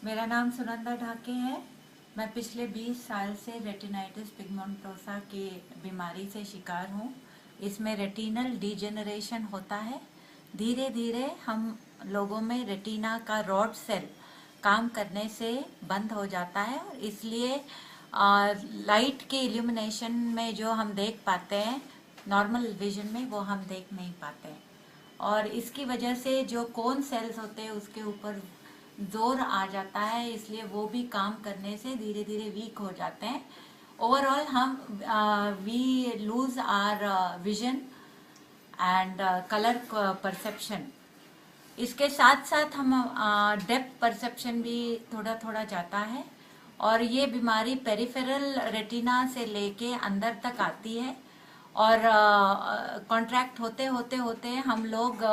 मेरा नाम सुनंदा ढाके है। मैं पिछले 20 साल से रेटिनाइटिस पिगमेंटोसा की बीमारी से शिकार हूँ। इसमें रेटिनल डिजेनरेशन होता है। धीरे धीरे हम लोगों में रेटिना का रॉड सेल काम करने से बंद हो जाता है, इसलिए लाइट के इल्यूमिनेशन में जो हम देख पाते हैं नॉर्मल विजन में, वो हम देख नहीं पाते हैं। और इसकी वजह से जो कोन सेल्स होते हैं उसके ऊपर जोर आ जाता है, इसलिए वो भी काम करने से धीरे धीरे वीक हो जाते हैं। ओवरऑल हम we lose our vision and colour perception. इसके साथ साथ हम डेप्थ परसेप्शन भी थोड़ा थोड़ा जाता है। और ये बीमारी पेरिफेरल रेटिना से लेके अंदर तक आती है और कॉन्ट्रैक्ट होते होते होते हम लोग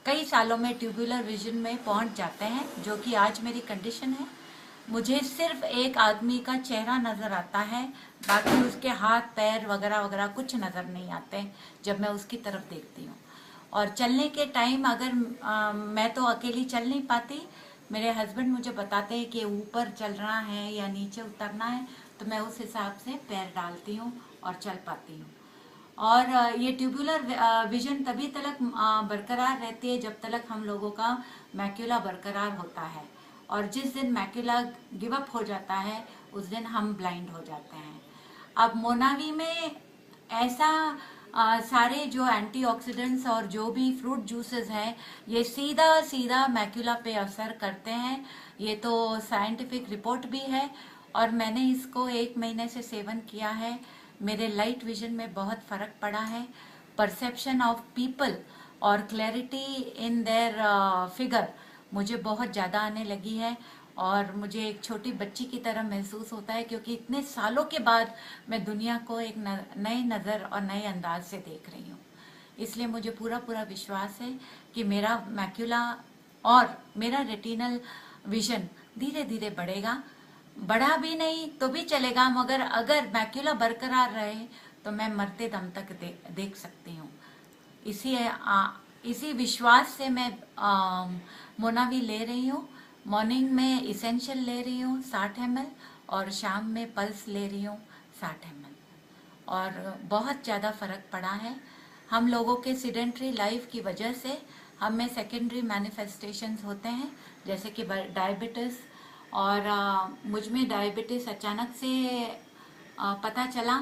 कई सालों में ट्यूबुलर विजन में पहुंच जाते हैं, जो कि आज मेरी कंडीशन है। मुझे सिर्फ एक आदमी का चेहरा नजर आता है, बाकी उसके हाथ पैर वगैरह वगैरह कुछ नजर नहीं आते जब मैं उसकी तरफ देखती हूँ। और चलने के टाइम अगर मैं तो अकेली चल नहीं पाती, मेरे हस्बैंड मुझे बताते हैं कि ऊपर चलना है या नीचे उतरना है, तो मैं उस हिसाब से पैर डालती हूँ और चल पाती हूँ। और ये ट्यूबुलर विजन तभी तक बरकरार रहती है जब तक हम लोगों का मैक्यूला बरकरार होता है। और जिस दिन मैक्यूला गिव अप हो जाता है उस दिन हम ब्लाइंड हो जाते हैं। अब मोनावी में ऐसा सारे जो एंटीऑक्सीडेंट्स और जो भी फ्रूट जूसेस हैं, ये सीधा सीधा मैक्यूला पे असर करते हैं। ये तो साइंटिफिक रिपोर्ट भी है और मैंने इसको 1 महीने से सेवन किया है। मेरे लाइट विजन में बहुत फर्क पड़ा है। परसेप्शन ऑफ पीपल और क्लैरिटी इन देयर फिगर मुझे बहुत ज़्यादा आने लगी है और मुझे एक छोटी बच्ची की तरह महसूस होता है, क्योंकि इतने सालों के बाद मैं दुनिया को एक नए नज़र और नए अंदाज से देख रही हूँ। इसलिए मुझे पूरा पूरा विश्वास है कि मेरा मैक्यूला और मेरा रेटिनल विजन धीरे धीरे बढ़ेगा। बढ़ा भी नहीं तो भी चलेगा, मगर अगर मैक्यूला बरकरार रहे तो मैं मरते दम तक देख सकती हूँ। इसी विश्वास से मैं मोनावी ले रही हूँ। मॉर्निंग में इसेंशियल ले रही हूँ 60 ml और शाम में पल्स ले रही हूँ 60 ml, और बहुत ज़्यादा फर्क पड़ा है। हम लोगों के सीडेंट्री लाइफ की वजह से हम में सेकेंडरी मैनिफेस्टेशंस होते हैं, जैसे कि डायबिटीज़। और मुझ में डायबिटीज़ अचानक से पता चला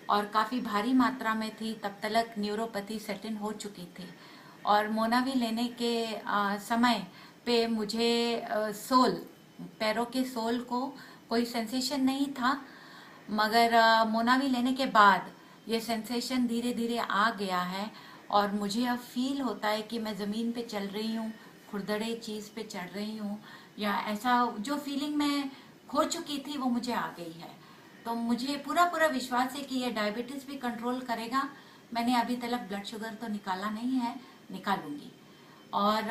और काफ़ी भारी मात्रा में थी, तब तक न्यूरोपैथी सेट इन हो चुकी थी। और मोनावी लेने के समय पे मुझे पैरों के सोल को कोई सेंसेशन नहीं था, मगर मोनावी लेने के बाद ये सेंसेशन धीरे धीरे आ गया है और मुझे अब फील होता है कि मैं ज़मीन पे चल रही हूँ, खुरदरे चीज़ पे चढ़ रही हूँ, या ऐसा जो फीलिंग मैं खो चुकी थी वो मुझे आ गई है। तो मुझे पूरा पूरा विश्वास है कि ये डायबिटीज़ भी कंट्रोल करेगा। मैंने अभी तक ब्लड शुगर तो निकाला नहीं है, निकालूंगी। और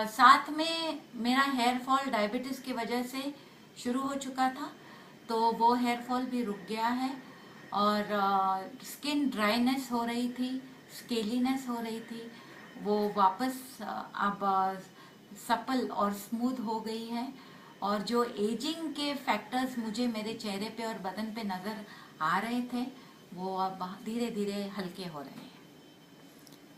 साथ में मेरा हेयर फॉल डायबिटीज़ की वजह से शुरू हो चुका था, तो वो हेयर फॉल भी रुक गया है। और स्किन ड्राइनेस हो रही थी, स्केलीनेस हो रही थी, वो वापस अब सपल और स्मूथ हो गई है। और जो एजिंग के फैक्टर्स मुझे मेरे चेहरे पे और बदन पे नज़र आ रहे थे, वो अब धीरे धीरे हल्के हो रहे हैं।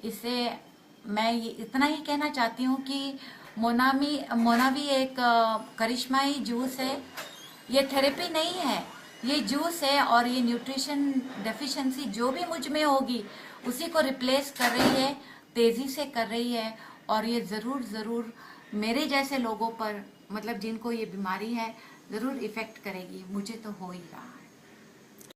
इससे मैं इतना ही कहना चाहती हूँ कि मोनावी एक करिश्माई जूस है। ये थेरेपी नहीं है, ये जूस है। और ये न्यूट्रिशन डेफिशिएंसी जो भी मुझ में होगी उसी को रिप्लेस कर रही है, तेज़ी से कर रही है। और ये ज़रूर ज़रूर मेरे जैसे लोगों पर, मतलब जिनको ये बीमारी है, ज़रूर इफ़ेक्ट करेगी। मुझे तो हो ही रहा है।